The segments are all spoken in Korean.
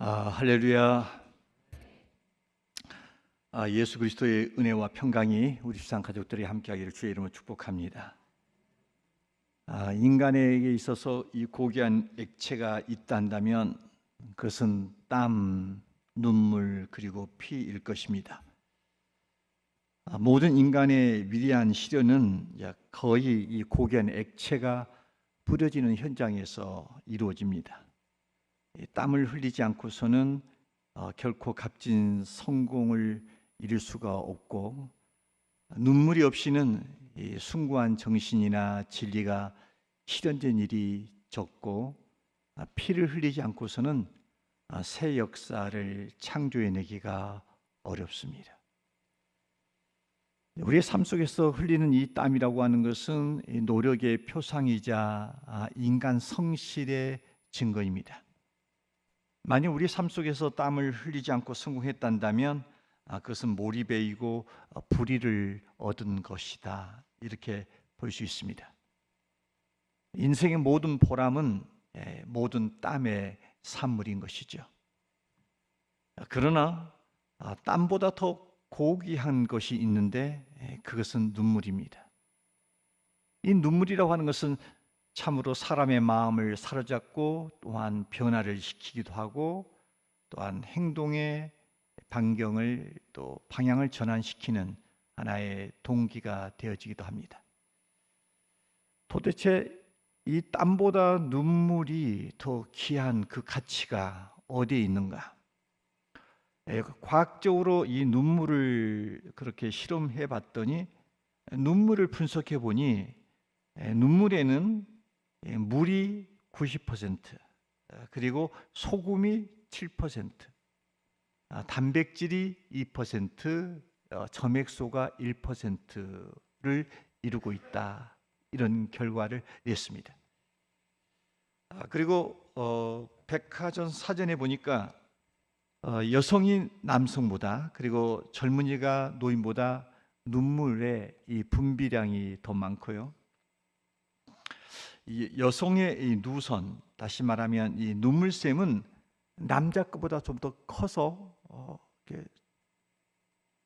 할렐루야. 예수 그리스도의 은혜와 평강이 우리 지상 가족들이 함께하기를 주의 이름으로 축복합니다. 인간에게 있어서 이 고귀한 액체가 있단다면 그것은 땀, 눈물 그리고 피일 것입니다. 모든 인간의 위대한 시련은 거의 이 고귀한 액체가 뿌려지는 현장에서 이루어집니다. 땀을 흘리지 않고서는 결코 값진 성공을 이룰 수가 없고, 눈물이 없이는 이 숭고한 정신이나 진리가 실현된 일이 적고, 피를 흘리지 않고서는 새 역사를 창조해내기가 어렵습니다. 우리의 삶 속에서 흘리는 이 땀이라고 하는 것은 노력의 표상이자 인간 성실의 증거입니다. 만약 우리 삶 속에서 땀을 흘리지 않고 성공했단다면 그것은 몰입에이고 불의를 얻은 것이다, 이렇게 볼 수 있습니다. 인생의 모든 보람은 모든 땀의 산물인 것이죠. 그러나 땀보다 더 고귀한 것이 있는데 그것은 눈물입니다. 이 눈물이라고 하는 것은 참으로 사람의 마음을 사로잡고 또한 변화를 시키기도 하고, 또한 행동의 반경을 또 방향을 전환시키는 하나의 동기가 되어지기도 합니다. 도대체 이 땀보다 눈물이 더 귀한 그 가치가 어디에 있는가? 과학적으로 이 눈물을 그렇게 실험해 봤더니, 눈물을 분석해 보니 눈물에는 물이 90%, 그리고 소금이 7%, 단백질이 2%, 점액소가 1%를 이루고 있다, 이런 결과를 냈습니다. 그리고 백화점 사전에 보니까 여성이 남성보다, 그리고 젊은이가 노인보다 눈물의 이 분비량이 더 많고요. 이 여성의 이 누선, 다시 말하면 이 눈물샘은 남자 것보다 좀 더 커서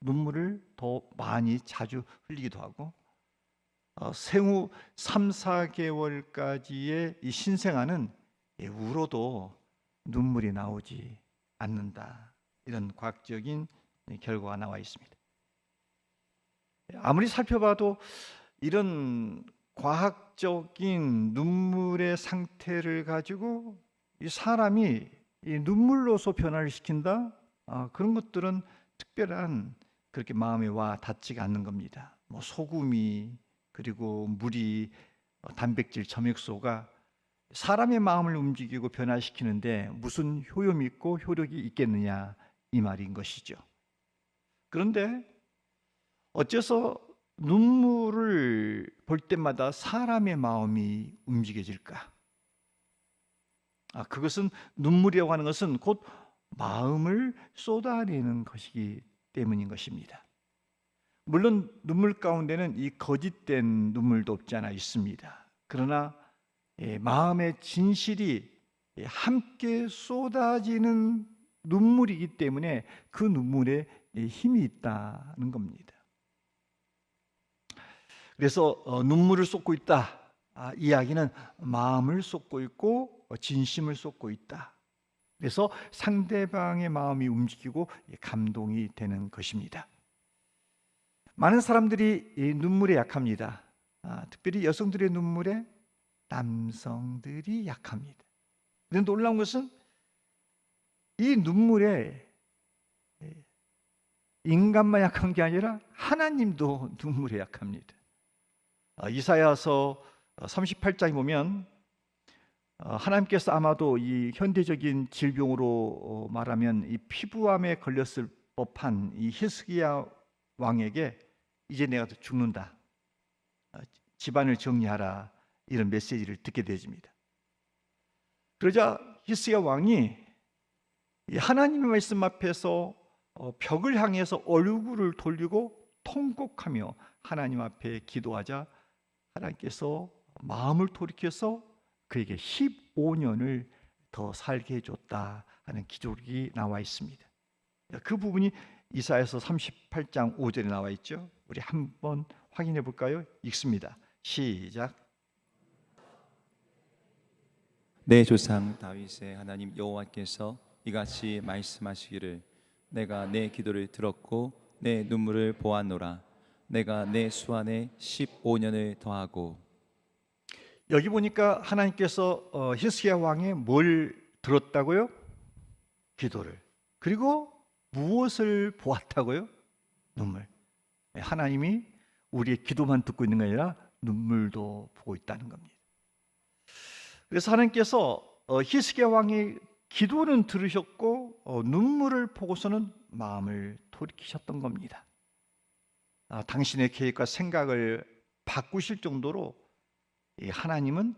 눈물을 더 많이 자주 흘리기도 하고, 생후 3, 4개월까지의 이 신생아는 울어도 눈물이 나오지 않는다, 이런 과학적인 결과가 나와 있습니다. 아무리 살펴봐도 이런 과학적인 눈물의 상태를 가지고 이 사람이 이 눈물로서 변화를 시킨다, 그런 것들은 특별한 그렇게 마음에 와 닿지가 않는 겁니다. 소금이, 그리고 물이, 단백질, 점액소가 사람의 마음을 움직이고 변화시키는데 무슨 효용이 있고 효력이 있겠느냐, 이 말인 것이죠. 그런데 어째서 눈물을 볼 때마다 사람의 마음이 움직여질까? 그것은, 눈물이라고 하는 것은 곧 마음을 쏟아내는 것이기 때문인 것입니다. 물론 눈물 가운데는 이 거짓된 눈물도 없지 않아 있습니다. 그러나 마음의 진실이 함께 쏟아지는 눈물이기 때문에 그 눈물에 힘이 있다는 겁니다. 그래서 눈물을 쏟고 있다, 이야기는 마음을 쏟고 있고 진심을 쏟고 있다. 그래서 상대방의 마음이 움직이고 감동이 되는 것입니다. 많은 사람들이 이 눈물에 약합니다. 특별히 여성들의 눈물에 남성들이 약합니다. 그런데 놀라운 것은 이 눈물에 인간만 약한 게 아니라 하나님도 눈물에 약합니다. 이사야서 38장에 보면 하나님께서 아마도 이 현대적인 질병으로 말하면 이 피부암에 걸렸을 법한 이 히스기야 왕에게 이제 내가 죽는다, 집안을 정리하라, 이런 메시지를 듣게 되집니다. 그러자 히스기야 왕이 하나님의 말씀 앞에서 벽을 향해서 얼굴을 돌리고 통곡하며 하나님 앞에 기도하자 하나님께서 마음을 돌이켜서 그에게 15년을 더 살게 해줬다 하는 기록이 나와 있습니다. 그 부분이 이사야서 38장 5절에 나와 있죠. 우리 한번 확인해 볼까요? 읽습니다. 시작. 내 조상 다윗의 하나님 여호와께서 이같이 말씀하시기를 내가 내 기도를 들었고 내 눈물을 보았노라. 내가 내 수완에 15년을 더하고. 여기 보니까 하나님께서 히스기야 왕의 뭘 들었다고요? 기도를. 그리고 무엇을 보았다고요? 눈물. 하나님이 우리의 기도만 듣고 있는 게 아니라 눈물도 보고 있다는 겁니다. 그래서 하나님께서 히스기야 왕의 기도는 들으셨고 눈물을 보고서는 마음을 돌이키셨던 겁니다. 당신의 계획과 생각을 바꾸실 정도로 하나님은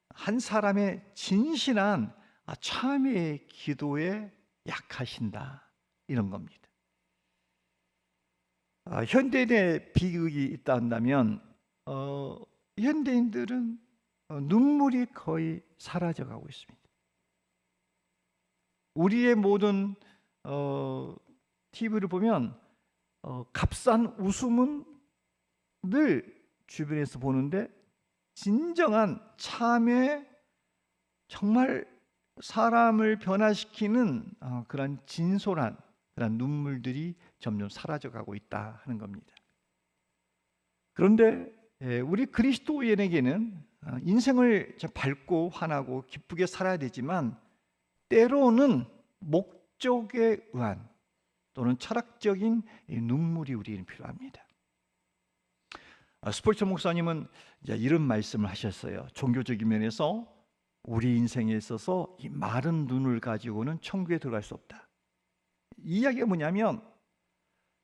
한 사람의 진실한 참회의 기도에 약하신다, 이런 겁니다. 현대인의 비극이 있다 한다면 현대인들은 눈물이 거의 사라져가고 있습니다. 우리의 모든 TV를 보면 값싼 웃음은 늘 주변에서 보는데 진정한 참회, 정말 사람을 변화시키는 그런 진솔한 그런 눈물들이 점점 사라져가고 있다 하는 겁니다. 그런데 우리 그리스도인에게는 인생을 밝고 환하고 기쁘게 살아야 되지만 때로는 목적에 의한 또는 철학적인 눈물이 우리에게 필요합니다. 스폴츠 목사님은 이런 말씀을 하셨어요. 종교적인 면에서 우리 인생에 있어서 이 마른 눈을 가지고는 천국에 들어갈 수 없다. 이 이야기가 뭐냐면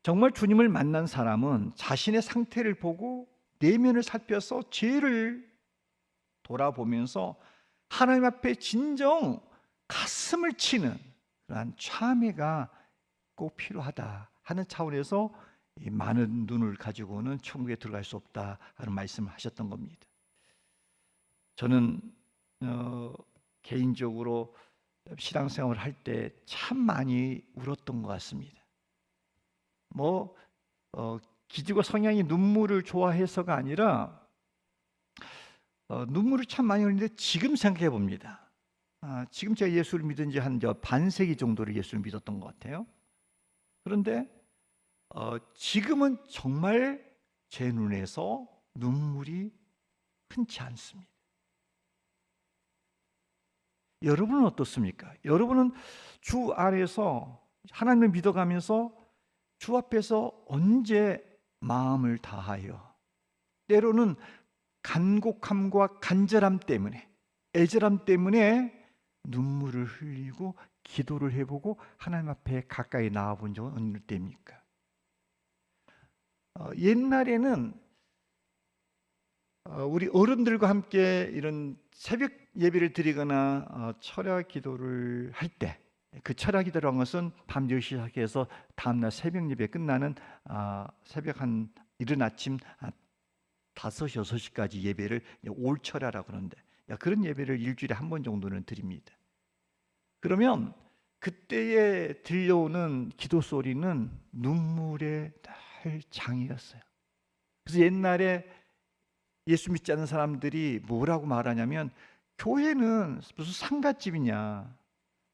정말 주님을 만난 사람은 자신의 상태를 보고 내면을 살펴서 죄를 돌아보면서 하나님 앞에 진정 가슴을 치는 그러한 참회가 꼭 필요하다 하는 차원에서 이 많은 눈을 가지고는 천국에 들어갈 수 없다 하는 말씀을 하셨던 겁니다. 저는 개인적으로 신앙생활을 할 때 참 많이 울었던 것 같습니다. 기지고 성향이 눈물을 좋아해서가 아니라 눈물을 참 많이 흘리는데 지금 생각해 봅니다. 지금 제가 예수를 믿은 지 한 반세기 정도를 예수를 믿었던 것 같아요. 그런데 지금은 정말 제 눈에서 눈물이 흔치 않습니다. 여러분은 어떻습니까? 여러분은 주 안에서 하나님을 믿어가면서 주 앞에서 언제 마음을 다하여 때로는 간곡함과 간절함 때문에 애절함 때문에 눈물을 흘리고 기도를 해보고 하나님 앞에 가까이 나와본 적은 어느 때입니까? 옛날에는 우리 어른들과 함께 이런 새벽 예배를 드리거나 철야 기도를 할 때, 그 철야 기도라는 것은 밤 10시 시작해서 다음날 새벽 예배 끝나는 새벽 한 이른 아침 5시, 6시까지 예배를 올철야라고 그러는데 그런 예배를 일주일에 한 번 정도는 드립니다. 그러면 그때에 들려오는 기도 소리는 눈물의 날 장이었어요. 그래서 옛날에 예수 믿지 않는 사람들이 뭐라고 말하냐면 교회는 무슨 상갓집이냐,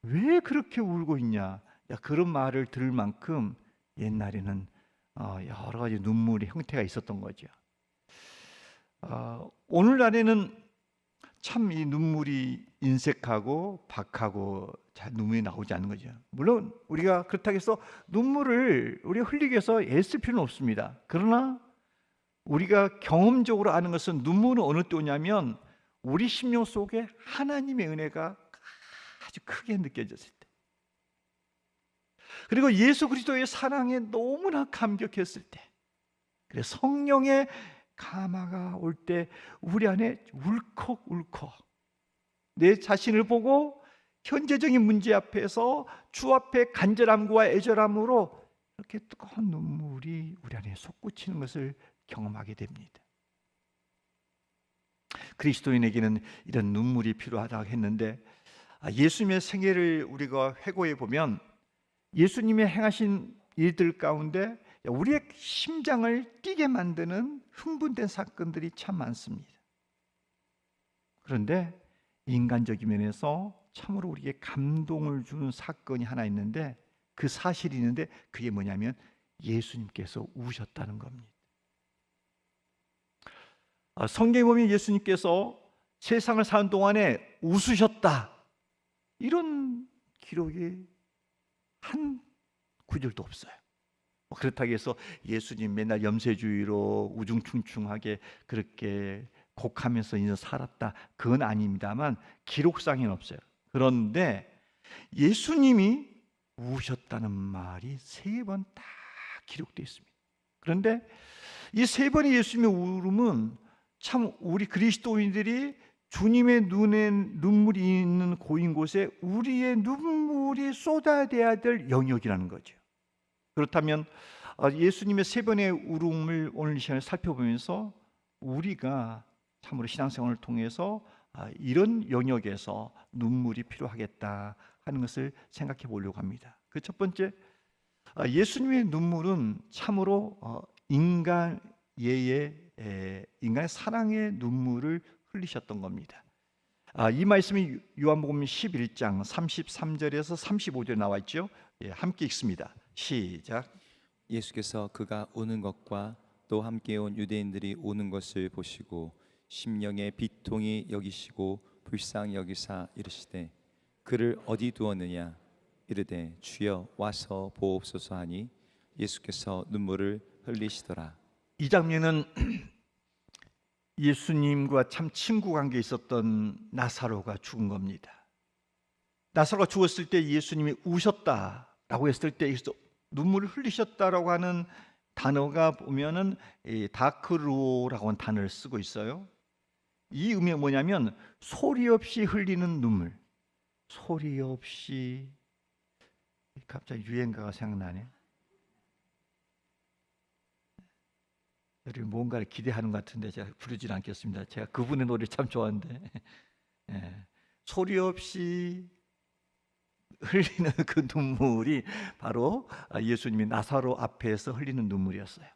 왜 그렇게 울고 있냐, 그런 말을 들을 만큼 옛날에는 여러 가지 눈물의 형태가 있었던 거죠. 오늘날에는 참 이 눈물이 인색하고 박하고 잘 눈물이 나오지 않는 거죠. 물론 우리가 그렇다고 해서 눈물을 우리가 흘리기 위해서 애쓸 필요는 없습니다. 그러나 우리가 경험적으로 아는 것은 눈물은 어느 때 오냐면 우리 심령 속에 하나님의 은혜가 아주 크게 느껴졌을 때, 그리고 예수 그리스도의 사랑에 너무나 감격했을 때, 그래서 성령의 감화가 올 때 우리 안에 울컥울컥 내 자신을 보고 현재적인 문제 앞에서 주 앞에 간절함과 애절함으로 이렇게 뜨거운 눈물이 우리 안에 솟구치는 것을 경험하게 됩니다. 그리스도인에게는 이런 눈물이 필요하다고 했는데 예수님의 생애를 우리가 회고해 보면 예수님의 행하신 일들 가운데 우리의 심장을 뛰게 만드는 흥분된 사건들이 참 많습니다. 그런데 인간적인 면에서 참으로 우리에게 감동을 주는 사건이 하나 있는데, 그 사실이 있는데, 그게 뭐냐면 예수님께서 우셨다는 겁니다. 성경에 보면 예수님께서 세상을 사는 동안에 웃으셨다, 이런 기록이 한 구절도 없어요. 그렇다고 해서 예수님 맨날 염세주의로 우중충충하게 그렇게 곡하면서 인생 살았다, 그건 아닙니다만 기록상에는 없어요. 그런데 예수님이 우셨다는 말이 3번 다 기록되어 있습니다. 그런데 이 3번의 예수님의 울음은 참 우리 그리스도인들이 주님의 눈에 눈물이 있는 고인 곳에 우리의 눈물이 쏟아져야 될 영역이라는 거죠. 그렇다면 예수님의 3번의 울음을 오늘 이 시간에 살펴보면서 우리가 참으로 신앙생활을 통해서 이런 영역에서 눈물이 필요하겠다 하는 것을 생각해 보려고 합니다. 그 첫 번째, 예수님의 눈물은 참으로 인간의 사랑의 눈물을 흘리셨던 겁니다. 이 말씀이 요한복음 11장 33절에서 35절에 나와 있죠. 함께 읽습니다. 시작. 예수께서 그가 우는 것과 또 함께 온 유대인들이 우는 것을 보시고 심령의 비통이 여기시고 불쌍히 여기사 이르시되 그를 어디 두었느냐 이르되 주여 와서 보옵소서 하니 예수께서 눈물을 흘리시더라. 이 장면은 예수님과 참 친구 관계에 있었던 나사로가 죽은 겁니다. 나사로가 죽었을 때 예수님이 우셨다라고 했을 때 눈물을 흘리셨다라고 하는 단어가 보면은 다크루라고 하는 단어를 쓰고 있어요. 이 의미가 뭐냐면 소리 없이 흘리는 눈물. 소리 없이, 갑자기 유행가가 생각나네. 여러분 뭔가를 기대하는 것 같은데 제가 부르진 않겠습니다. 제가 그분의 노래를 참 좋아하는데 소리 없이 흘리는 그 눈물이 바로 예수님이 나사로 앞에서 흘리는 눈물이었어요.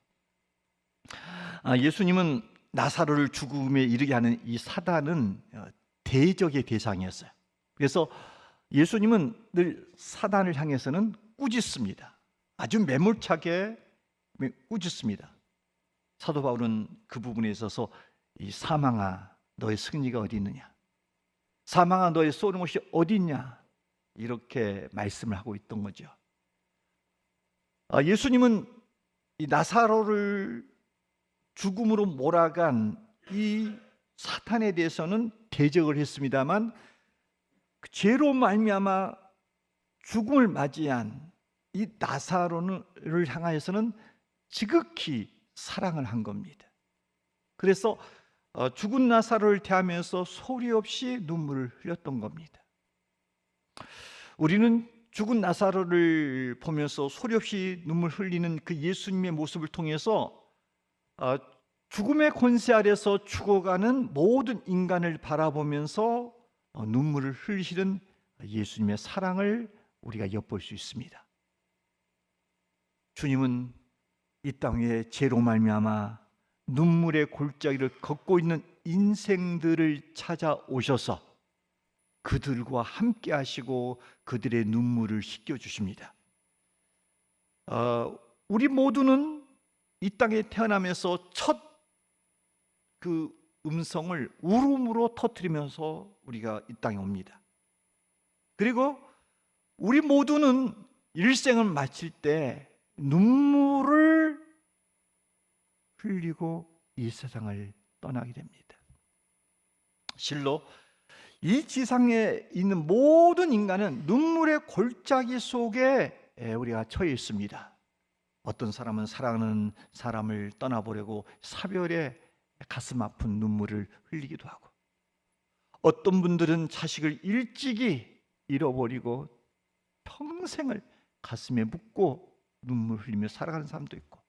예수님은 나사로를 죽음에 이르게 하는 이 사단은 대적의 대상이었어요. 그래서 예수님은 늘 사단을 향해서는 꾸짖습니다. 아주 매몰차게 꾸짖습니다. 사도 바울은 그 부분에 있어서 이 사망아 너의 승리가 어디 있느냐, 사망아 너의 쏘는 곳이 어디 있냐, 이렇게 말씀을 하고 있던 거죠. 예수님은 이 나사로를 죽음으로 몰아간 이 사탄에 대해서는 대적을 했습니다만 죄로 말미암아 죽음을 맞이한 이 나사로를 향하여서는 지극히 사랑을 한 겁니다. 그래서 죽은 나사로를 대하면서 소리 없이 눈물을 흘렸던 겁니다. 우리는 죽은 나사로를 보면서 소리 없이 눈물 흘리는 그 예수님의 모습을 통해서 죽음의 권세 아래서 죽어가는 모든 인간을 바라보면서 눈물을 흘리시는 예수님의 사랑을 우리가 엿볼 수 있습니다. 주님은 이 땅에 죄로 말미암아 눈물의 골짜기를 걷고 있는 인생들을 찾아오셔서 그들과 함께 하시고 그들의 눈물을 씻겨주십니다. 우리 모두는 이 땅에 태어나면서 첫 그 음성을 울음으로 터뜨리면서 우리가 이 땅에 옵니다. 그리고 우리 모두는 일생을 마칠 때 눈물을 흘리고 이 세상을 떠나게 됩니다. 실로 이 지상에 있는 모든 인간은 눈물의 골짜기 속에 우리가 처해 있습니다. 어떤 사람은 사랑하는 사람을 떠나보려고 사별에 가슴 아픈 눈물을 흘리기도 하고, 어떤 분들은 자식을 일찍이 잃어버리고 평생을 가슴에 묻고 눈물 흘리며 살아가는 사람도 있고,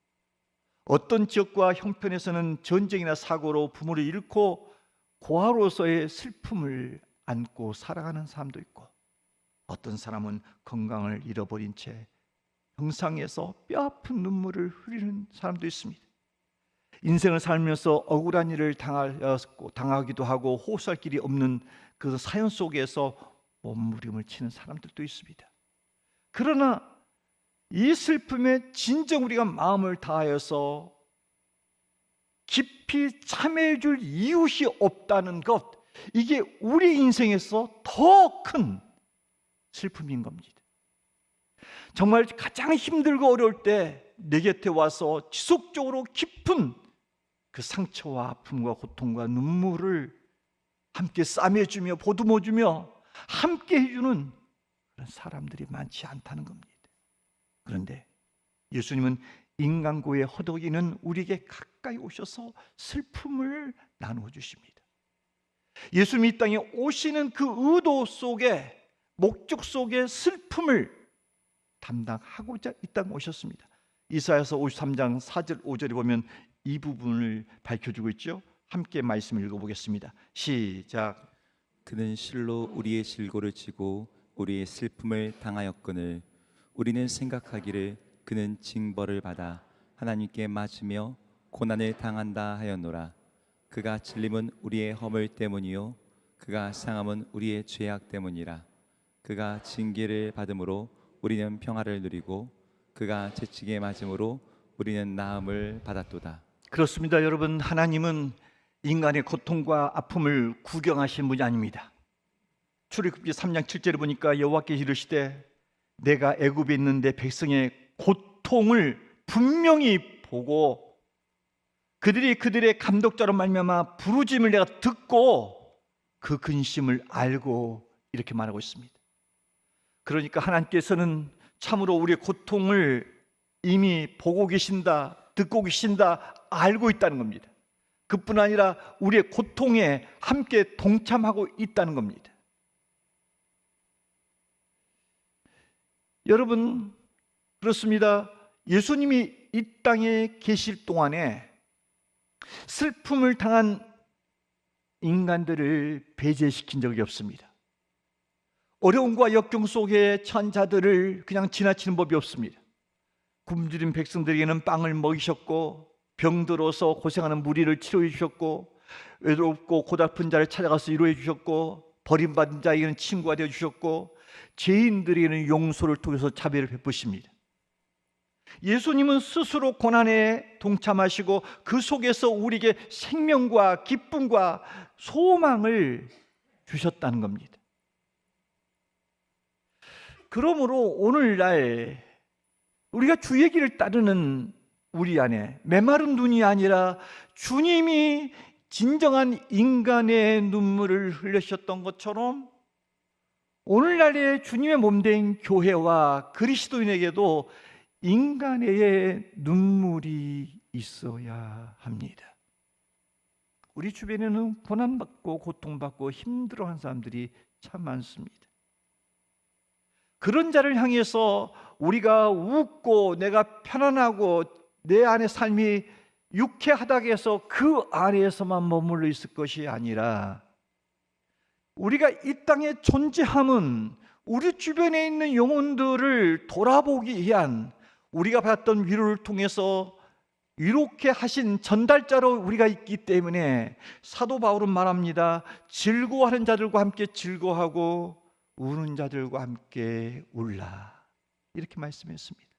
어떤 지역과 형편에서는 전쟁이나 사고로 부모를 잃고 고아로서의 슬픔을 안고 살아가는 사람도 있고, 어떤 사람은 건강을 잃어버린 채 병상에서 뼈아픈 눈물을 흘리는 사람도 있습니다. 인생을 살면서 억울한 일을 당하기도 하고 호소할 길이 없는 그 사연 속에서 몸부림을 치는 사람들도 있습니다. 그러나 이 슬픔에 진정 우리가 마음을 다하여서 깊이 참여해 줄 이웃이 없다는 것, 이게 우리 인생에서 더 큰 슬픔인 겁니다. 정말 가장 힘들고 어려울 때 내 곁에 와서 지속적으로 깊은 그 상처와 아픔과 고통과 눈물을 함께 싸매주며 보듬어주며 함께 해주는 그런 사람들이 많지 않다는 겁니다. 그런데 예수님은 인간고에 허덕이는 우리에게 가까이 오셔서 슬픔을 나누어 주십니다. 예수님이 이 땅에 오시는 그 의도 속에, 목적 속에 슬픔을 담당하고자 이 땅에 오셨습니다. 이사야서 53장 4절 5절에 보면 이 부분을 밝혀주고 있죠. 함께 말씀을 읽어보겠습니다. 시작. 그는 실로 우리의 질고를 지고 우리의 슬픔을 당하였거늘 우리는 생각하기를 그는 징벌을 받아 하나님께 맞으며 고난을 당한다 하였노라. 그가 찔림은 우리의 허물 때문이요 그가 상함은 우리의 죄악 때문이라. 그가 징계를 받음으로 우리는 평화를 누리고 그가 채찍에 맞음으로 우리는 나음을 받았도다. 그렇습니다. 여러분, 하나님은 인간의 고통과 아픔을 구경하신 분이 아닙니다. 출애굽기 3장 7절에 보니까 여호와께서 이르시되 내가 애굽에 있는데 백성의 고통을 분명히 보고 그들이 그들의 감독자로 말미암아 부르짖음을 내가 듣고 그 근심을 알고, 이렇게 말하고 있습니다. 그러니까 하나님께서는 참으로 우리의 고통을 이미 보고 계신다, 듣고 계신다, 알고 있다는 겁니다. 그뿐 아니라 우리의 고통에 함께 동참하고 있다는 겁니다. 여러분, 그렇습니다. 예수님이 이 땅에 계실 동안에 슬픔을 당한 인간들을 배제시킨 적이 없습니다. 어려움과 역경 속에 처한 자들을 그냥 지나치는 법이 없습니다. 굶주린 백성들에게는 빵을 먹이셨고, 병들어서 고생하는 무리를 치료해 주셨고, 외롭고 고달픈 자를 찾아가서 위로해 주셨고, 버림받은 자에게는 친구가 되어 주셨고, 죄인들에게는 용서를 통해서 자비를 베푸십니다. 예수님은 스스로 고난에 동참하시고 그 속에서 우리에게 생명과 기쁨과 소망을 주셨다는 겁니다. 그러므로 오늘날 우리가 주의 길을 따르는 우리 안에 메마른 눈이 아니라 주님이 진정한 인간의 눈물을 흘리셨던 것처럼 오늘날의 주님의 몸된 교회와 그리스도인에게도 인간의 눈물이 있어야 합니다. 우리 주변에는 고난받고 고통받고 힘들어하는 사람들이 참 많습니다. 그런 자를 향해서 우리가 웃고 내가 편안하고 내 안의 삶이 유쾌하다고 해서 그 안에서만 머물러 있을 것이 아니라, 우리가 이 땅에 존재함은 우리 주변에 있는 영혼들을 돌아보기 위한, 우리가 받았던 위로를 통해서 위롭게 하신 전달자로 우리가 있기 때문에 사도 바울은 말합니다. 즐거워하는 자들과 함께 즐거워하고 우는 자들과 함께 울라, 이렇게 말씀했습니다.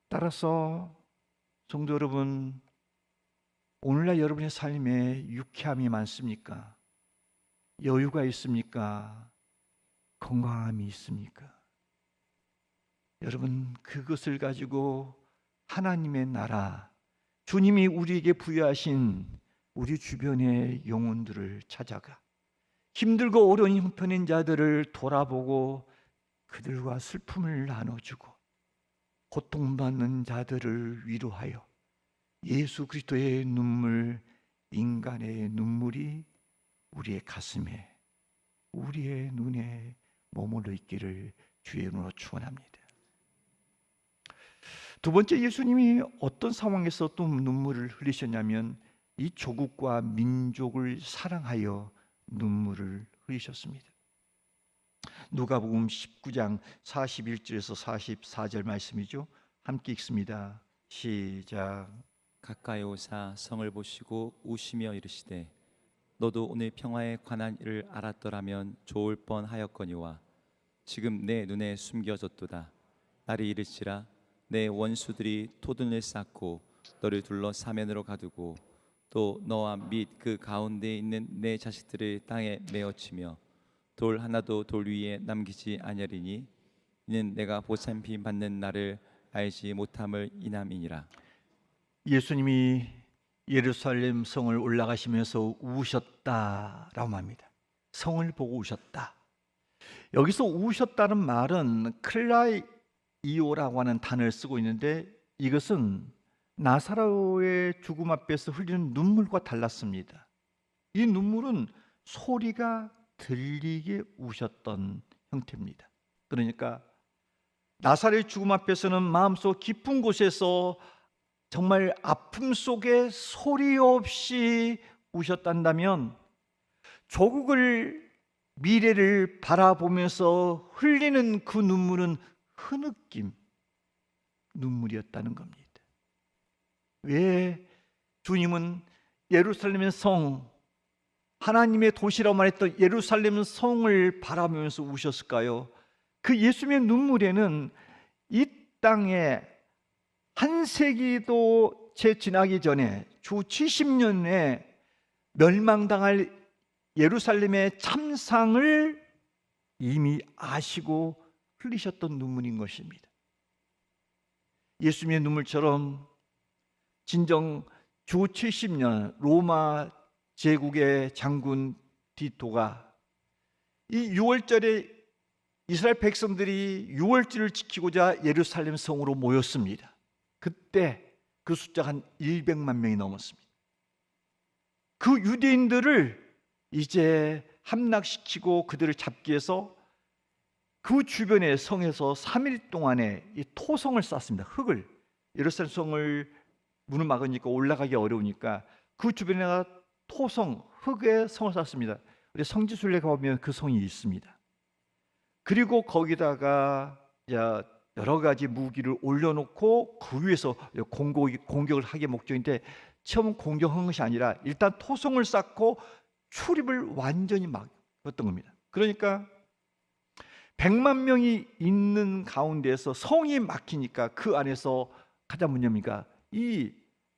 따라서 성도 여러분, 오늘날 여러분의 삶에 유쾌함이 많습니까? 여유가 있습니까? 건강함이 있습니까? 여러분, 그것을 가지고 하나님의 나라, 주님이 우리에게 부여하신 우리 주변의 영혼들을 찾아가 힘들고 어려운 형편인 자들을 돌아보고 그들과 슬픔을 나눠주고 고통받는 자들을 위로하여 예수 그리스도의 눈물, 인간의 눈물이 우리의 가슴에, 우리의 눈에 머물러 있기를 주의 이름으로 축원합니다. 두 번째, 예수님이 어떤 상황에서 또 눈물을 흘리셨냐면 이 조국과 민족을 사랑하여 눈물을 흘리셨습니다. 누가복음 19장 41절에서 44절 말씀이죠. 함께 읽습니다. 시작. 가까이 오사 성을 보시고 우시며 이르시되 너도 오늘 평화에 관한 일을 알았더라면 좋을 뻔하였거니와 지금 내 눈에 숨겨졌도다. 날이 이르시라 내 원수들이 토둔을 쌓고 너를 둘러 사면으로 가두고 또 너와 및 그 가운데에 있는 내 자식들을 땅에 메어치며 돌 하나도 돌 위에 남기지 아니하리니 이는 내가 보살핌 받는 날을 알지 못함을 인함이니라. 예수님이 예루살렘 성을 올라가시면서 우셨다라고 합니다. 성을 보고 우셨다. 여기서 우셨다는 말은 클라이오라고 하는 단어를 쓰고 있는데 이것은 나사로의 죽음 앞에서 흘리는 눈물과 달랐습니다. 이 눈물은 소리가 들리게 우셨던 형태입니다. 그러니까 나사로의 죽음 앞에서는 마음속 깊은 곳에서 정말 아픔 속에 소리 없이 우셨단다면 조국을 미래를 바라보면서 흘리는 그 눈물은 흐느낌 눈물이었다는 겁니다. 왜 주님은 예루살렘의 성, 하나님의 도시라고 말했던 예루살렘 성을 바라보면서 우셨을까요? 그 예수님의 눈물에는 이 땅에 한 세기도 채 지나기 전에 주 70년에 멸망당할 예루살렘의 참상을 이미 아시고 흘리셨던 눈물인 것입니다. 예수님의 눈물처럼 진정 주 70년 로마 제국의 장군 디토가 이 6월절에 이스라엘 백성들이 6월절을 지키고자 예루살렘 성으로 모였습니다. 그때 그 숫자가 한 100만 명이 넘었습니다. 그 유대인들을 이제 함락시키고 그들을 잡기 위해서 그 주변의 성에서 3일 동안에 이 토성을 쌓습니다. 흙을. 예루살렘 성을 문을 막으니까 올라가기 어려우니까 그 주변에가 토성, 흙의 성을 쌓습니다. 우리 성지순례 가보면 그 성이 있습니다. 그리고 거기다가 여러 가지 무기를 올려놓고 그 위에서 공격을 하기 목적인데 처음 공격한 것이 아니라 일단 토성을 쌓고 출입을 완전히 막았던 겁니다. 그러니까 100만 명이 있는 가운데서 성이 막히니까 그 안에서 가장 문제입니까? 이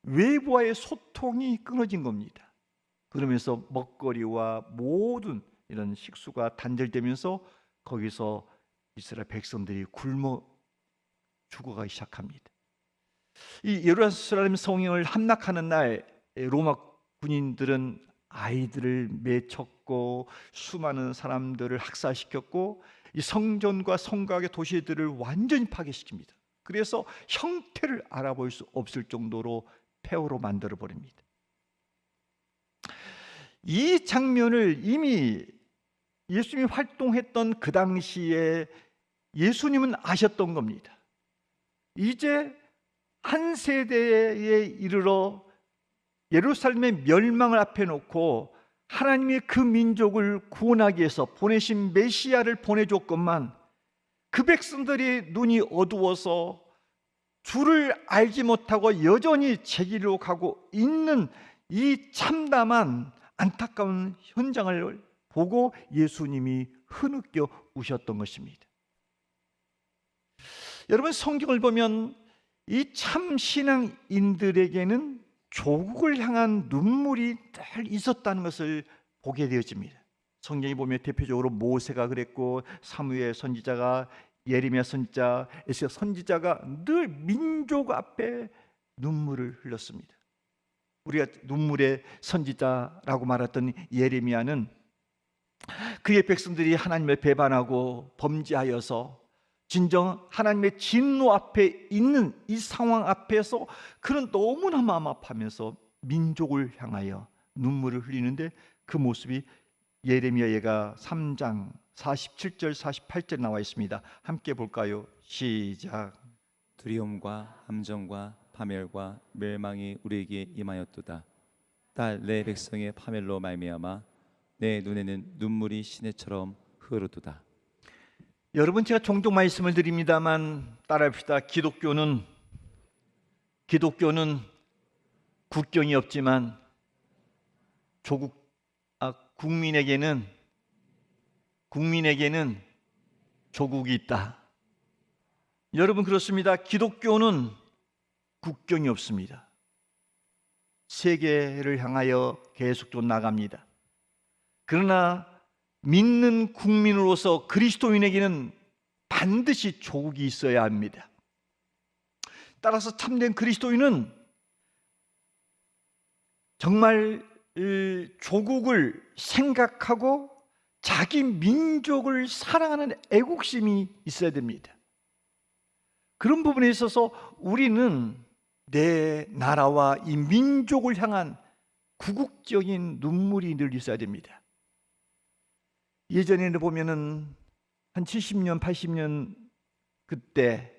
외부와의 소통이 끊어진 겁니다. 그러면서 먹거리와 모든 이런 식수가 단절되면서 거기서 이스라엘 백성들이 굶어 죽어가기 시작합니다. 이 예루살렘 성을 함락하는 날 로마 군인들은 아이들을 매쳤고 수많은 사람들을 학살시켰고 이 성전과 성곽의 도시들을 완전히 파괴시킵니다. 그래서 형태를 알아볼 수 없을 정도로 폐허로 만들어 버립니다. 이 장면을 이미 예수님이 활동했던 그 당시에 예수님은 아셨던 겁니다. 이제 한 세대에 이르러 예루살렘의 멸망을 앞에 놓고 하나님의 그 민족을 구원하기 위해서 보내신 메시아를 보내줬건만 그 백성들이 눈이 어두워서 주를 알지 못하고 여전히 제 길로 가고 있는 이 참담한 안타까운 현장을 보고 예수님이 흐느껴 우셨던 것입니다. 여러분, 성경을 보면 이 참 신앙인들에게는 조국을 향한 눈물이 늘 있었다는 것을 보게 되어집니다. 성경에 보면 대표적으로 모세가 그랬고 사무엘 선지자가, 예레미야 선지자, 에스겔 선지자가 늘 민족 앞에 눈물을 흘렸습니다. 우리가 눈물의 선지자라고 말했던 예레미야는 그의 백성들이 하나님을 배반하고 범죄하여서 진정 하나님의 진노 앞에 있는 이 상황 앞에서 그는 너무나 마음 아파하면서 민족을 향하여 눈물을 흘리는데 그 모습이 예레미야가 3장 47절 48절 나와 있습니다. 함께 볼까요? 시작. 두려움과 함정과 파멸과 멸망이 우리에게 임하였도다. 딸 내 백성의 파멸로 말미암아 내 눈에는 눈물이 시내처럼 흐르도다. 여러분, 제가 종종 말씀을 드립니다만 따라합시다. 기독교는 국경이 없지만 국민에게는 조국이 있다. 여러분, 그렇습니다. 기독교는 국경이 없습니다. 세계를 향하여 계속적으로 나갑니다. 그러나 믿는 국민으로서 그리스도인에게는 반드시 조국이 있어야 합니다. 따라서 참된 그리스도인은 정말 조국을 생각하고 자기 민족을 사랑하는 애국심이 있어야 됩니다. 그런 부분에 있어서 우리는 내 나라와 이 민족을 향한 구국적인 눈물이 늘 있어야 됩니다. 예전에는 보면은 한 70년, 80년 그때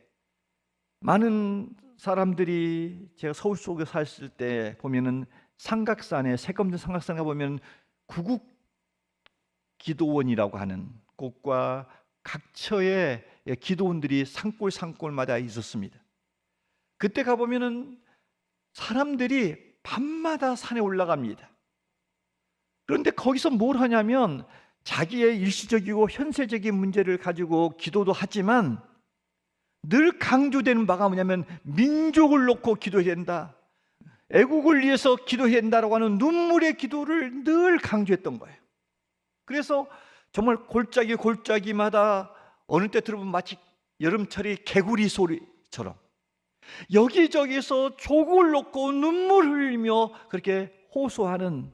많은 사람들이, 제가 서울 속에 살았을 때 보면은 삼각산에, 새검정 삼각산에 보면 구국 기도원이라고 하는 곳과 각처에 기도원들이 산골마다 있었습니다. 그때 가보면은 사람들이 밤마다 산에 올라갑니다. 그런데 거기서 뭘 하냐면 자기의 일시적이고 현세적인 문제를 가지고 기도도 하지만 늘 강조되는 바가 뭐냐면 민족을 놓고 기도해야 된다, 애국을 위해서 기도해야 된다라고 하는 눈물의 기도를 늘 강조했던 거예요. 그래서 정말 골짜기마다 어느 때 들어보면 마치 여름철이 개구리 소리처럼 여기저기서 조국을 놓고 눈물 흘리며 그렇게 호소하는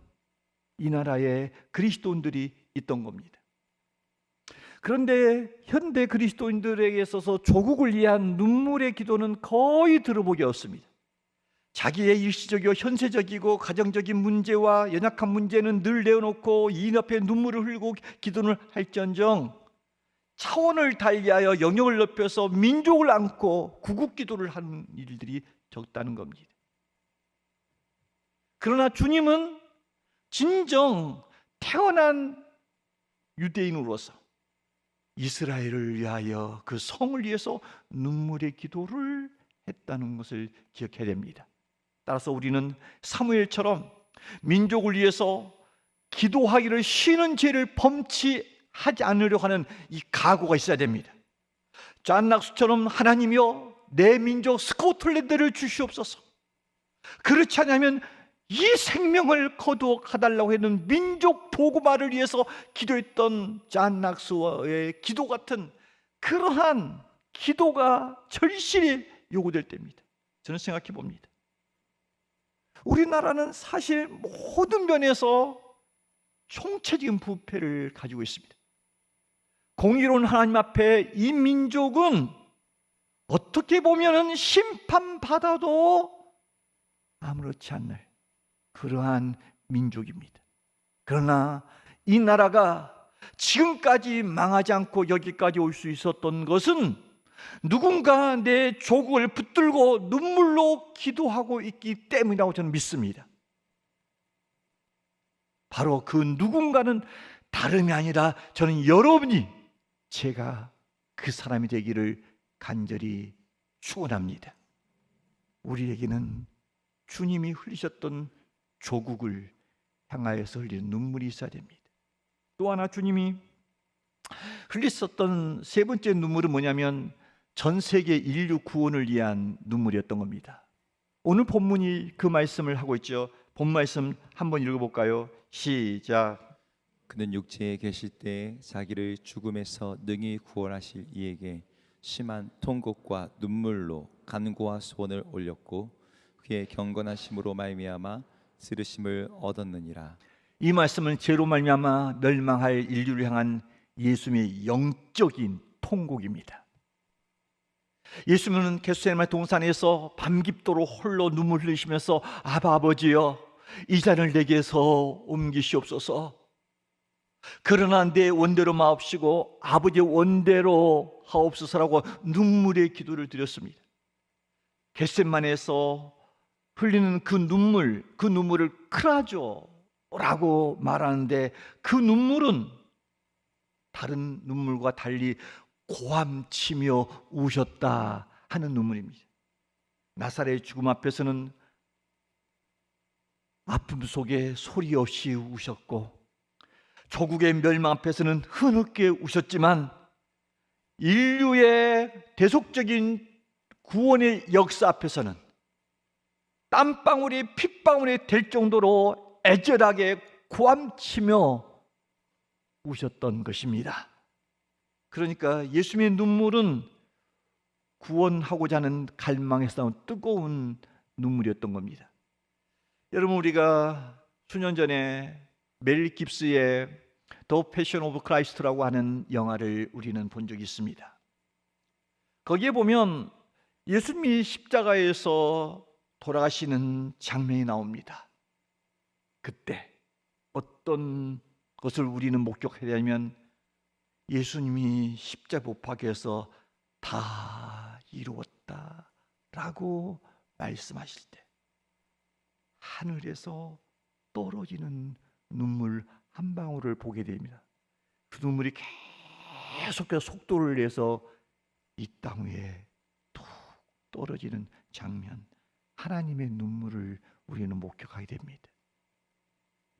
이 나라의 그리스도인들이 있던 겁니다. 그런데 현대 그리스도인들에게 있어서 조국을 위한 눈물의 기도는 거의 들어보기 어렵습니다. 자기의 일시적이고 현세적이고 가정적인 문제와 연약한 문제는 늘 내어놓고 이인 앞에 눈물을 흘리고 기도를 할지언정 차원을 달리하여 영역을 넓혀서 민족을 안고 구국 기도를 하는 일들이 적다는 겁니다. 그러나 주님은 진정 태어난 유대인으로서 이스라엘을 위하여 그 성을 위해서 눈물의 기도를 했다는 것을 기억해야 됩니다. 따라서 우리는 사무엘처럼 민족을 위해서 기도하기를 쉬는 죄를 범치하지 않으려고 하는 이 각오가 있어야 됩니다. 존 낙수처럼 하나님이여 내 민족 스코틀랜드를 주시옵소서, 그렇지 않으면 이 생명을 거두어가달라고 했는 민족 보고마를 위해서 기도했던 존 낙수의 기도 같은 그러한 기도가 절실히 요구될 때입니다. 저는 생각해 봅니다. 우리나라는 사실 모든 면에서 총체적인 부패를 가지고 있습니다. 공의로운 하나님 앞에 이 민족은 어떻게 보면 심판받아도 아무렇지 않을 그러한 민족입니다. 그러나 이 나라가 지금까지 망하지 않고 여기까지 올 수 있었던 것은 누군가 내 조국을 붙들고 눈물로 기도하고 있기 때문이라고 저는 믿습니다. 바로 그 누군가는 다름이 아니라 저는 여러분이, 제가 그 사람이 되기를 간절히 축원합니다. 우리에게는 주님이 흘리셨던 조국을 향하여서 흘리는 눈물이 있어야 됩니다. 또 하나 주님이 흘리셨던 세 번째 눈물은 뭐냐면 전 세계 인류 구원을 위한 눈물이었던 겁니다. 오늘 본문이 그 말씀을 하고 있죠. 본 말씀 한번 읽어볼까요? 시작. 그는 육체에 계실 때 자기를 죽음에서 능히 구원하실 이에게 심한 통곡과 눈물로 간구와 소원을 올렸고 그의 경건하심으로 말미암아 들으심을 얻었느니라. 이 말씀은 죄로 말미암아 멸망할 인류를 향한 예수님의 영적인 통곡입니다. 예수님은 겟세마네 동산에서 밤깊도록 홀로 눈물 흘리시면서 아버지여 이 잔을 내게서 옮기시옵소서, 그러나 내 원대로 마옵시고 아버지의 원대로 하옵소서라고 눈물의 기도를 드렸습니다. 겟세마네에서 흘리는 그 눈물을 크라죠, 라고 말하는데 그 눈물은 다른 눈물과 달리 고함치며 우셨다 하는 눈물입니다. 나사렛의 죽음 앞에서는 아픔 속에 소리 없이 우셨고, 조국의 멸망 앞에서는 흐느끼게 우셨지만, 인류의 대속적인 구원의 역사 앞에서는 땀방울이 핏방울이 될 정도로 애절하게 고함치며 우셨던 것입니다. 그러니까 예수님의 눈물은 구원하고자 하는 갈망에서 나온 뜨거운 눈물이었던 겁니다. 여러분, 우리가 수년 전에 멜 깁스의 더 패션 오브 크라이스트라고 하는 영화를 우리는 본 적이 있습니다. 거기에 보면 예수님이 십자가에서 돌아가시는 장면이 나옵니다. 그때 어떤 것을 우리는 목격해야 하면, 예수님이 십자가 못 박혀서 다 이루었다 라고 말씀하실 때 하늘에서 떨어지는 눈물 한 방울을 보게 됩니다. 그 눈물이 계속해서 속도를 내서 이 땅 위에 툭 떨어지는 장면, 하나님의 눈물을 우리는 목격하게 됩니다.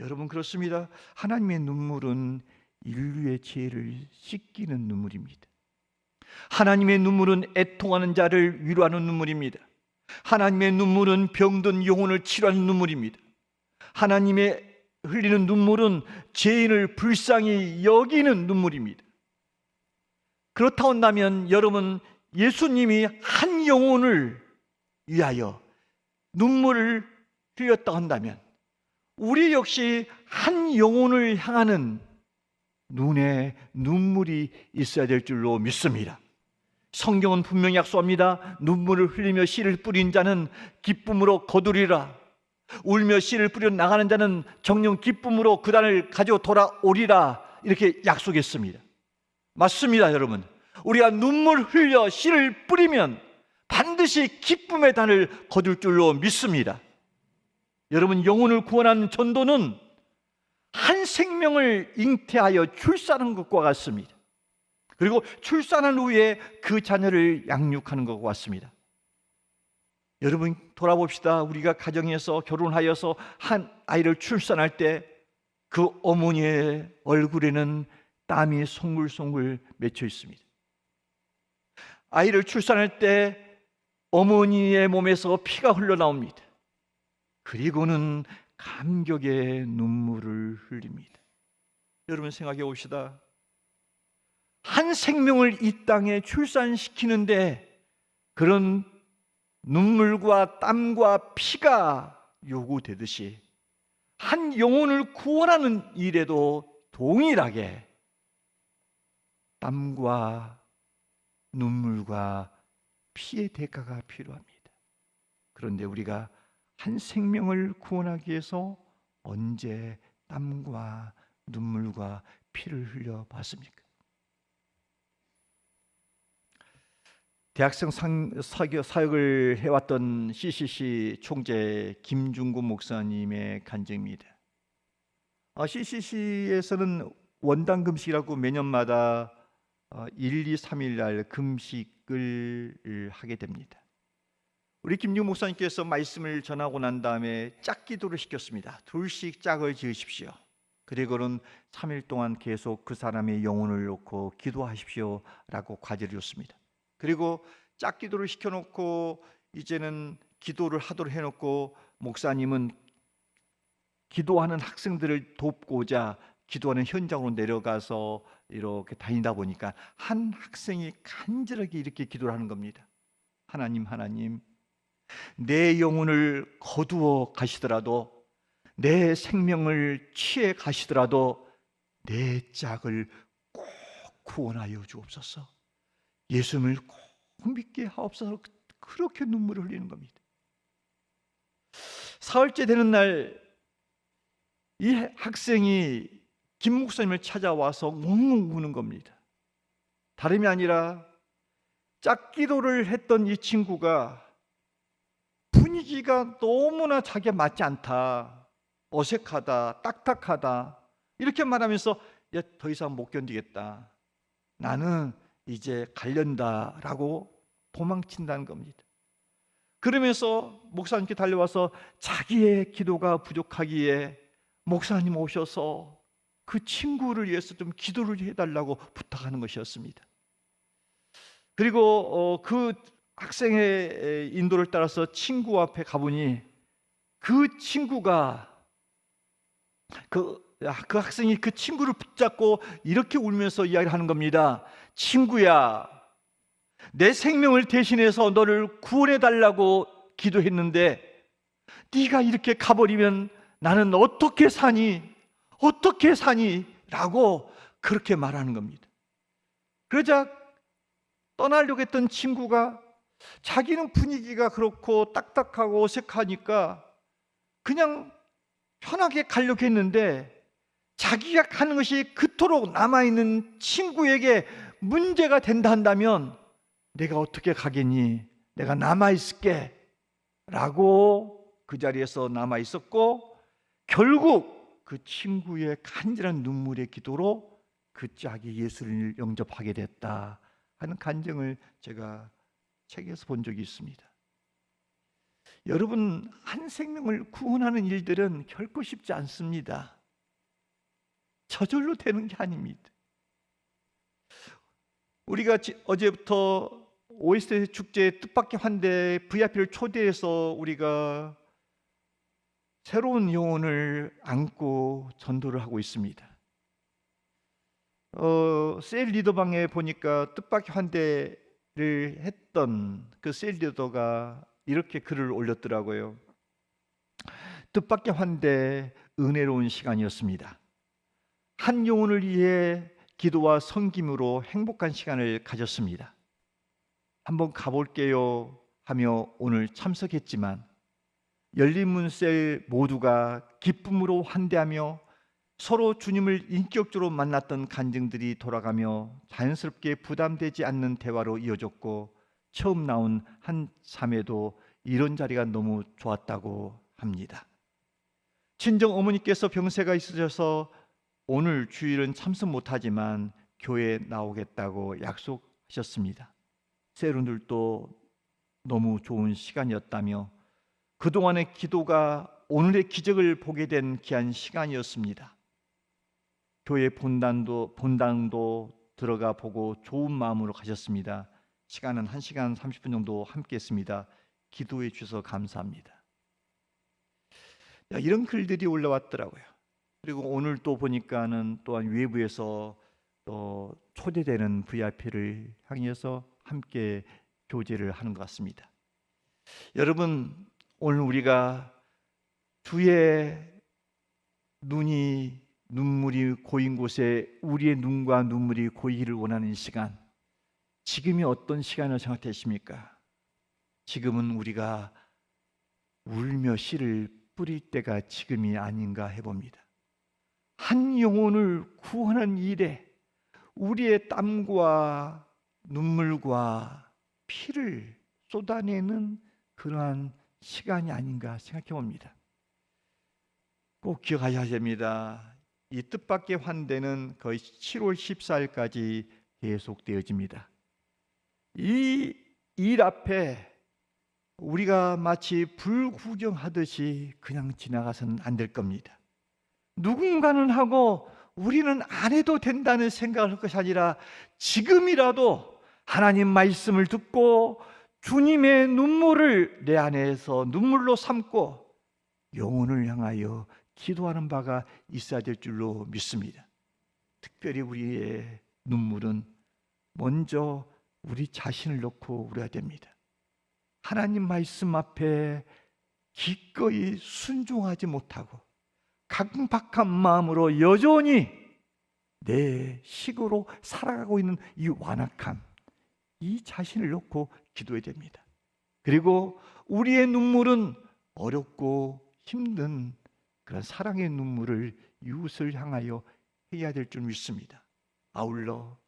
여러분, 그렇습니다. 하나님의 눈물은 인류의 죄를 씻기는 눈물입니다. 하나님의 눈물은 애통하는 자를 위로하는 눈물입니다. 하나님의 눈물은 병든 영혼을 치료하는 눈물입니다. 하나님의 흘리는 눈물은 죄인을 불쌍히 여기는 눈물입니다. 그렇다 한다면 여러분, 예수님이 한 영혼을 위하여 눈물을 흘렸다 한다면 우리 역시 한 영혼을 향하는 눈에 눈물이 있어야 될 줄로 믿습니다. 성경은 분명히 약속합니다. 눈물을 흘리며 씨를 뿌린 자는 기쁨으로 거두리라. 울며 씨를 뿌려 나가는 자는 정녕 기쁨으로 그 단을 가지고 돌아오리라. 이렇게 약속했습니다. 맞습니다, 여러분. 우리가 눈물 흘려 씨를 뿌리면 반드시 기쁨의 단을 거둘 줄로 믿습니다. 여러분, 영혼을 구원하는 전도는 한 생명을 잉태하여 출산한 것과 같습니다. 그리고 출산한 후에 그 자녀를 양육하는 것과 같습니다. 여러분, 돌아봅시다. 우리가 가정에서 결혼하여서 한 아이를 출산할 때 그 어머니의 얼굴에는 땀이 송글송글 맺혀 있습니다. 아이를 출산할 때 어머니의 몸에서 피가 흘러나옵니다. 그리고는 감격의 눈물을 흘립니다. 여러분, 생각해 봅시다. 한 생명을 이 땅에 출산시키는데 그런 눈물과 땀과 피가 요구되듯이 한 영혼을 구원하는 일에도 동일하게 땀과 눈물과 피의 대가가 필요합니다. 그런데 우리가 한 생명을 구원하기 위해서 언제 땀과 눈물과 피를 흘려 봤습니까? 대학생 사역을 해왔던 CCC 총재 김중구 목사님의 간증입니다. CCC에서는 원당 금식이라고 매년마다 1, 2, 3일 날 금식을 하게 됩니다. 우리 김중구 목사님께서 말씀을 전하고 난 다음에 짝기도를 시켰습니다. 둘씩 짝을 지으십시오. 그리고는 3일 동안 계속 그 사람의 영혼을 놓고 기도하십시오 라고 과제를 줬습니다. 그리고 짝기도를 시켜놓고 이제는 기도를 하도록 해놓고 목사님은 기도하는 학생들을 돕고자 기도하는 현장으로 내려가서 이렇게 다니다 보니까 한 학생이 간절하게 이렇게 기도를 하는 겁니다. 하나님, 내 영혼을 거두어 가시더라도, 내 생명을 취해 가시더라도 내 짝을 꼭 구원하여 주옵소서. 예수님을 꼭 믿게 하옵소서. 그렇게 눈물을 흘리는 겁니다. 사흘째 되는 날 이 학생이 김 목사님을 찾아와서 웅웅 우는 겁니다. 다름이 아니라 짝기도를 했던 이 친구가 분위기가 너무나 자기가 맞지 않다. 어색하다, 딱딱하다 이렇게 말하면서 야, 더 이상 못 견디겠다. 나는 이제 갈련다라고 도망친다는 겁니다. 그러면서 목사님께 달려와서 자기의 기도가 부족하기에 목사님 오셔서 그 친구를 위해서 좀 기도를 해달라고 부탁하는 것이었습니다. 그리고 그 학생의 인도를 따라서 친구 앞에 가보니 그 친구가 그 학생이 그 친구를 붙잡고 이렇게 울면서 이야기를 하는 겁니다. 친구야, 내 생명을 대신해서 너를 구원해 달라고 기도했는데 네가 이렇게 가버리면 나는 어떻게 사니? 어떻게 사니? 라고 그렇게 말하는 겁니다. 그러자 떠나려고 했던 친구가 자기는 분위기가 그렇고 딱딱하고 어색하니까 그냥 편하게 가려고 했는데 자기가 가는 것이 그토록 남아있는 친구에게 문제가 된다 한다면 내가 어떻게 가겠니? 내가 남아있을게 라고 그 자리에서 남아있었고 결국 그 친구의 간절한 눈물의 기도로 그 짝이 예수를 영접하게 됐다 하는 간증을 제가 책에서 본 적이 있습니다. 여러분, 한 생명을 구원하는 일들은 결코 쉽지 않습니다. 저절로 되는 게 아닙니다. 우리가 어제부터 OST 축제 뜻밖의 환대 VIP를 초대해서 우리가 새로운 영혼을 안고 전도를 하고 있습니다. 셀 리더방에 보니까 뜻밖의 환대를 했던 그 셀 리더가 이렇게 글을 올렸더라고요. 뜻밖의 환대, 은혜로운 시간이었습니다. 한 영혼을 위해 기도와 섬김으로 행복한 시간을 가졌습니다. 한번 가볼게요 하며 오늘 참석했지만 열린문셀 모두가 기쁨으로 환대하며 서로 주님을 인격적으로 만났던 간증들이 돌아가며 자연스럽게 부담되지 않는 대화로 이어졌고 처음 나온 한 자매도 이런 자리가 너무 좋았다고 합니다. 친정 어머니께서 병세가 있으셔서 오늘 주일은 참석 못하지만 교회에 나오겠다고 약속하셨습니다. 세รุ่들도 너무 좋은 시간이었다며 그동안의 기도가 오늘의 기적을 보게 된 귀한 시간이었습니다. 교회 본당도 들어가 보고 좋은 마음으로 가셨습니다. 시간은 1시간 30분 정도 함께 했습니다. 기도해 주셔서 감사합니다. 이런 글들이 올라왔더라고요. 그리고 오늘 또 보니까는 또한 외부에서 또 초대되는 VIP를 향해서 함께 교제를 하는 것 같습니다. 여러분, 오늘 우리가 주의 눈물이 고인 곳에 우리의 눈과 눈물이 고이기를 원하는 시간, 지금이 어떤 시간을 생각하십니까? 지금은 우리가 울며 씨를 뿌릴 때가 지금이 아닌가 해봅니다. 한 영혼을 구원하는 일에 우리의 땀과 눈물과 피를 쏟아내는 그러한 시간이 아닌가 생각해 봅니다. 꼭 기억하셔야 됩니다. 이 뜻밖의 환대는 거의 7월 14일까지 계속되어집니다. 이 일 앞에 우리가 마치 불구경하듯이 그냥 지나가서는 안 될 겁니다. 누군가는 하고 우리는 안 해도 된다는 생각을 할 것이 아니라 지금이라도 하나님 말씀을 듣고 주님의 눈물을 내 안에서 눈물로 삼고 영혼을 향하여 기도하는 바가 있어야 될 줄로 믿습니다. 특별히 우리의 눈물은 먼저 우리 자신을 놓고 울어야 됩니다. 하나님 말씀 앞에 기꺼이 순종하지 못하고 강박한 마음으로 여전히 내 식으로 살아가고 있는 이 완악함, 이 자신을 놓고 기도해야 됩니다. 그리고 우리의 눈물은 어렵고 힘든 그런 사랑의 눈물을 이웃을 향하여 해야 될 줄 믿습니다. 아울러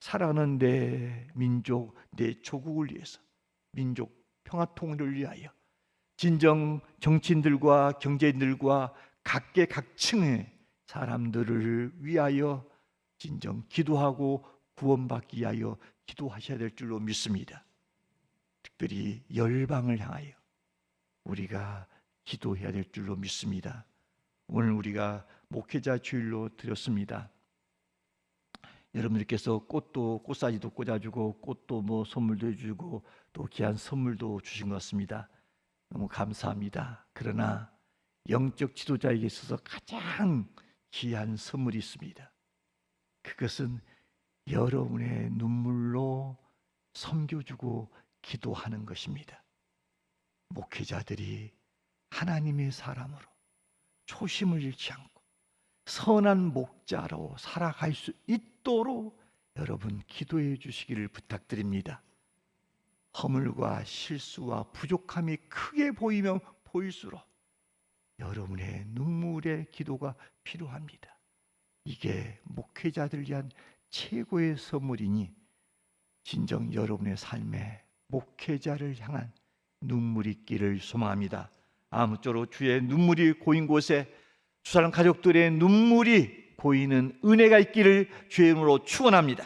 사랑하는 내 민족, 내 조국을 위해서, 민족 평화 통일을 위하여 진정 정치인들과 경제인들과 각계각층의 사람들을 위하여 진정 기도하고 구원받기 위하여 기도하셔야 될 줄로 믿습니다. 특별히 열방을 향하여 우리가 기도해야 될 줄로 믿습니다. 오늘 우리가 목회자 주일로 드렸습니다. 여러분들께서 꽃사지도 꽂아주고 꽃도 뭐 선물도 해주고 또 귀한 선물도 주신 것 같습니다. 너무 감사합니다. 그러나 영적 지도자에게 있어서 가장 귀한 선물이 있습니다. 그것은 여러분의 눈물로 섬겨주고 기도하는 것입니다. 목회자들이 하나님의 사람으로 초심을 잃지 않고 선한 목자로 살아갈 수 있도록 여러분 기도해 주시기를 부탁드립니다. 허물과 실수와 부족함이 크게 보이면 보일수록 여러분의 눈물의 기도가 필요합니다. 이게 목회자들 위한 최고의 선물이니 진정 여러분의 삶에 목회자를 향한 눈물이 있기를 소망합니다. 아무쪼록 주의 눈물이 고인 곳에 두 사람 가족들의 눈물이 고이는 은혜가 있기를 주의 이름으로 축원합니다.